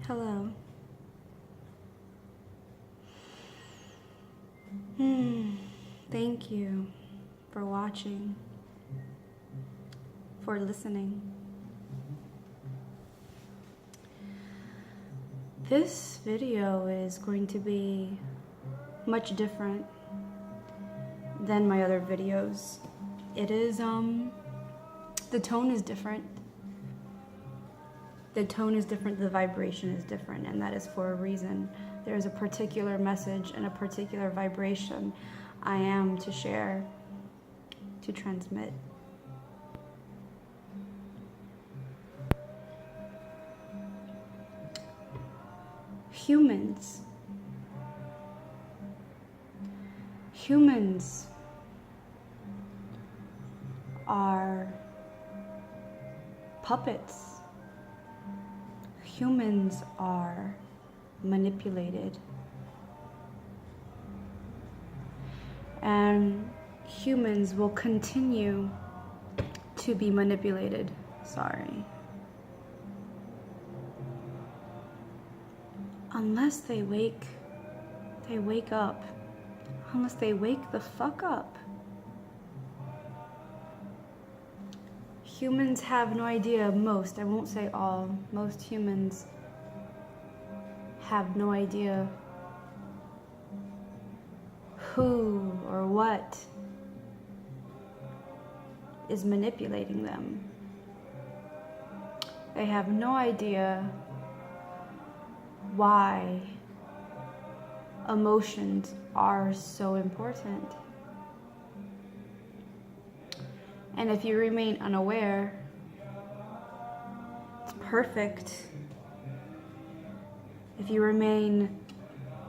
Hello. Thank you for watching, for listening. This video is going to be much different than my other videos. It is, the tone is different. The tone is different, the vibration is different, and that is for a reason. There is a particular message and a particular vibration I am to share, to transmit. Humans are puppets. Humans are manipulated. And humans will continue to be manipulated. Unless they wake up. Unless they wake the fuck up. Humans have no idea, I won't say all, most humans have no idea who or what is manipulating them. They have no idea why emotions are so important. And if you remain unaware, it's perfect. If you remain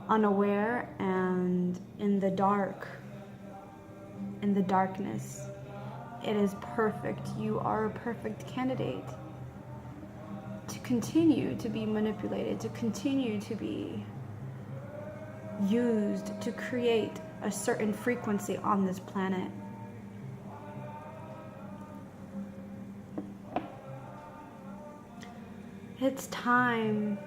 unaware and in the dark, in the darkness, it is perfect. You are a perfect candidate to continue to be manipulated, to continue to be used to create a certain frequency on this planet. It's time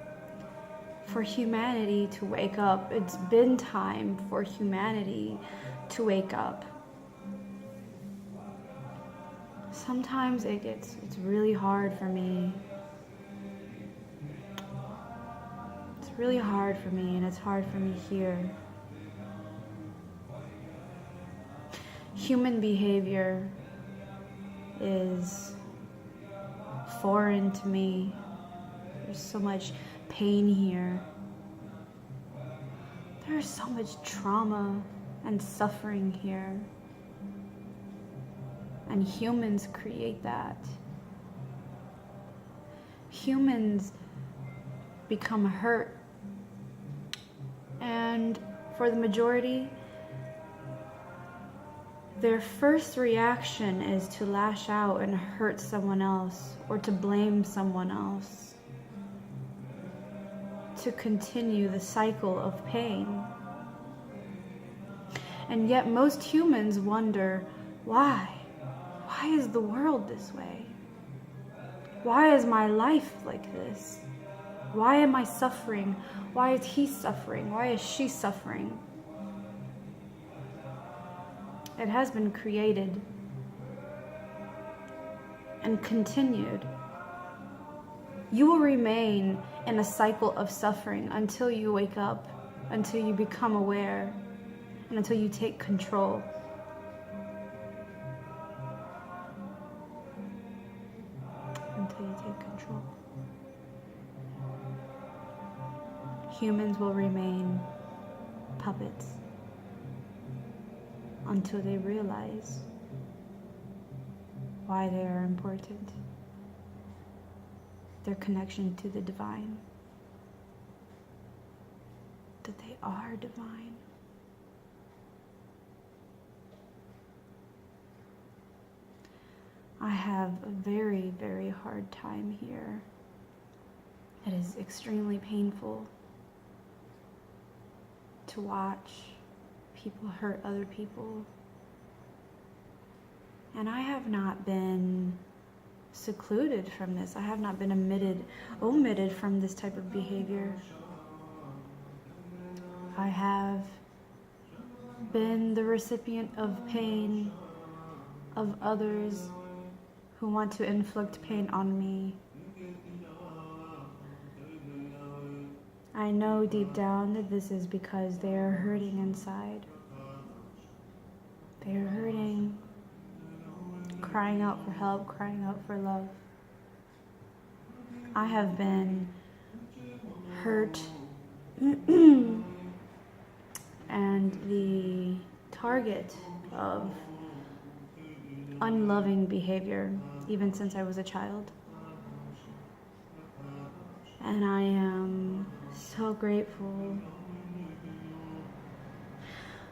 for humanity to wake up. It's been time for humanity to wake up. Sometimes it's really hard for me. It's really hard for me, and it's hard for me here. Human behavior is foreign to me. There's so much pain here. There's so much trauma and suffering here. And humans create that. Humans become hurt. And for the majority, their first reaction is to lash out and hurt someone else or to blame someone else, to continue the cycle of pain. And yet most humans wonder, why? Why is the world this way? Why is my life like this? Why am I suffering? Why is he suffering? Why is she suffering? It has been created and continued. You will remain in a cycle of suffering until you wake up, until you become aware, and until you take control. Until you take control. Humans will remain puppets until they realize why they are important. Their connection to the divine. That they are divine. I have a very, very hard time here. It is extremely painful to watch people hurt other people. And I have not been secluded from this. I have not been omitted from this type of behavior. I have been the recipient of pain of others who want to inflict pain on me. I know deep down that this is because they are hurting inside. They are hurting, crying out for help, crying out for love. I have been hurt and the target of unloving behavior even since I was a child. And I am so grateful.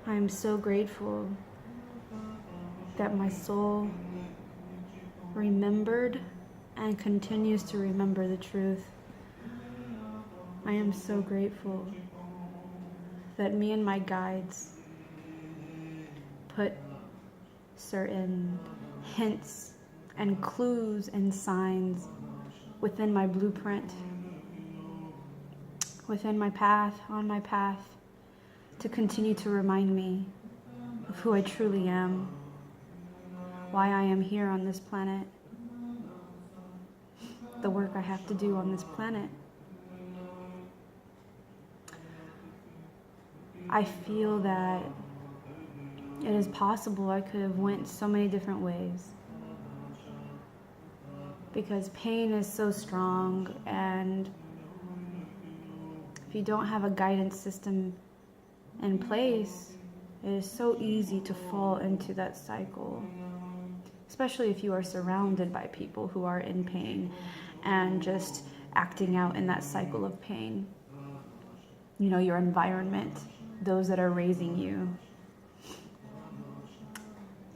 I am so grateful that my soul remembered and continues to remember the truth. I am so grateful that me and my guides put certain hints and clues and signs within my blueprint, within my path, on my path, to continue to remind me of who I truly am, why I am here on this planet, the work I have to do on this planet. I feel that it is possible I could have went so many different ways, because pain is so strong, and if you don't have a guidance system in place, it is so easy to fall into that cycle, especially if you are surrounded by people who are in pain and just acting out in that cycle of pain. You know, your environment, those that are raising you,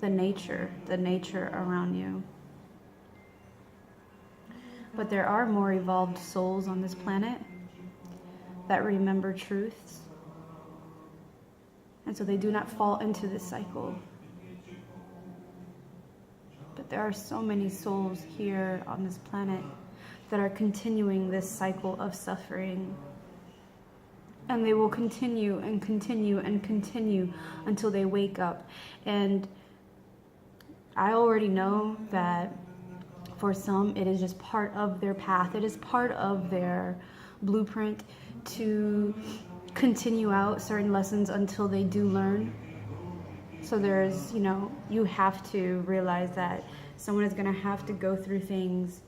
the nature around you. But there are more evolved souls on this planet that remember truths, and so they do not fall into this cycle. But there are so many souls here on this planet that are continuing this cycle of suffering, and they will continue and continue and continue until they wake up. And I already know that for some, it is just part of their path. It is part of their blueprint to continue out certain lessons until they do learn. So there's, you have to realize that someone is going to have to go through things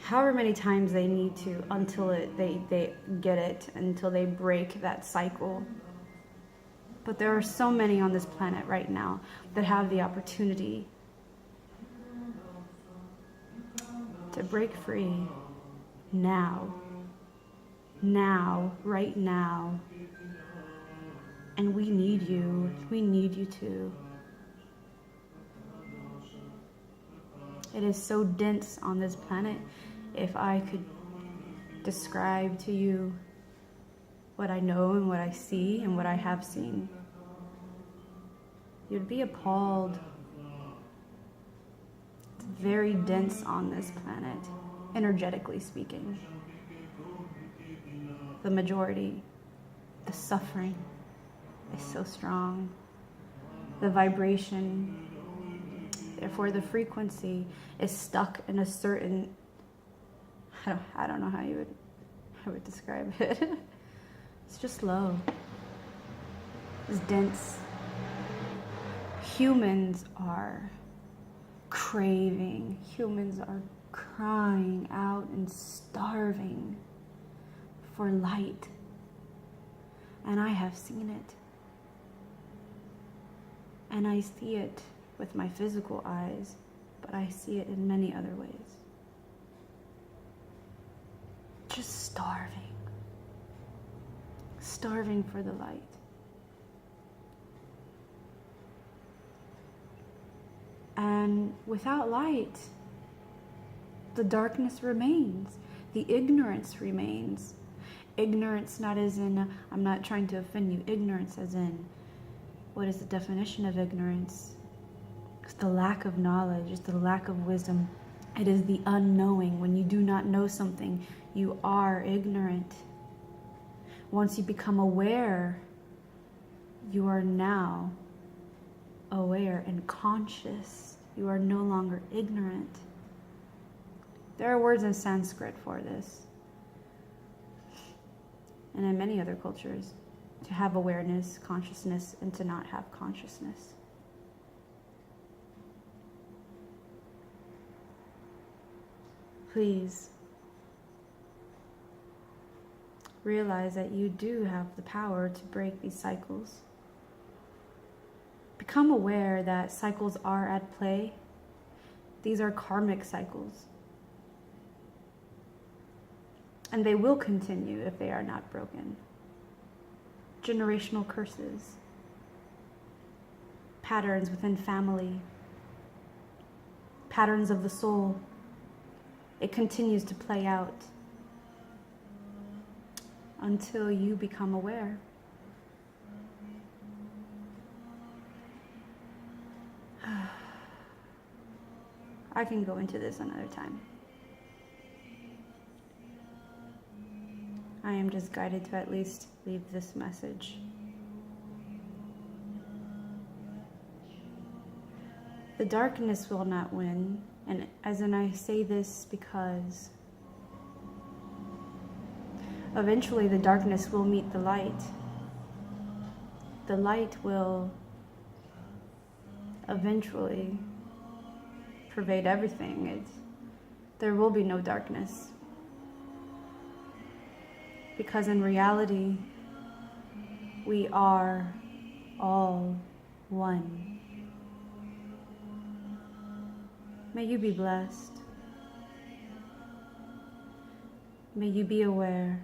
however many times they need to until they get it, until they break that cycle. But there are so many on this planet right now that have the opportunity to break free now, right now. And we need you. We need you too. It is so dense on this planet. If I could describe to you what I know and what I see and what I have seen, you'd be appalled. It's very dense on this planet, energetically speaking. The majority, the suffering is so strong. The vibration, therefore the frequency, is stuck in a certain, I don't know how I would describe it. It's just low. It's dense. Humans are craving. Humans are crying out and starving for light. And I have seen it. And I see it with my physical eyes, but I see it in many other ways. Just starving for the light. And without light, the darkness remains. The ignorance remains. Ignorance not as in, I'm not trying to offend you, ignorance as in, what is the definition of ignorance? It's the lack of knowledge, it's the lack of wisdom. It is the unknowing. When you do not know something, you are ignorant. Once you become aware, you are now aware and conscious. You are no longer ignorant. There are words in Sanskrit for this, and in many other cultures, to have awareness, consciousness, and to not have consciousness. Please realize that you do have the power to break these cycles. Become aware that cycles are at play. These are karmic cycles. And they will continue if they are not broken. Generational curses, patterns within family, patterns of the soul. It continues to play out until you become aware. I can go into this another time. I am just guided to at least leave this message. The darkness will not win, and I say this because eventually the darkness will meet the light. The light will eventually pervade everything. There will be no darkness. Because in reality, we are all one. May you be blessed. May you be aware.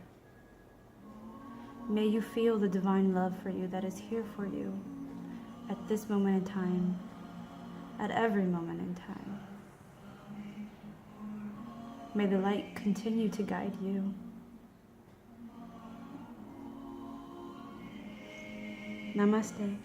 May you feel the divine love for you that is here for you at this moment in time, at every moment in time. May the light continue to guide you. Namaste.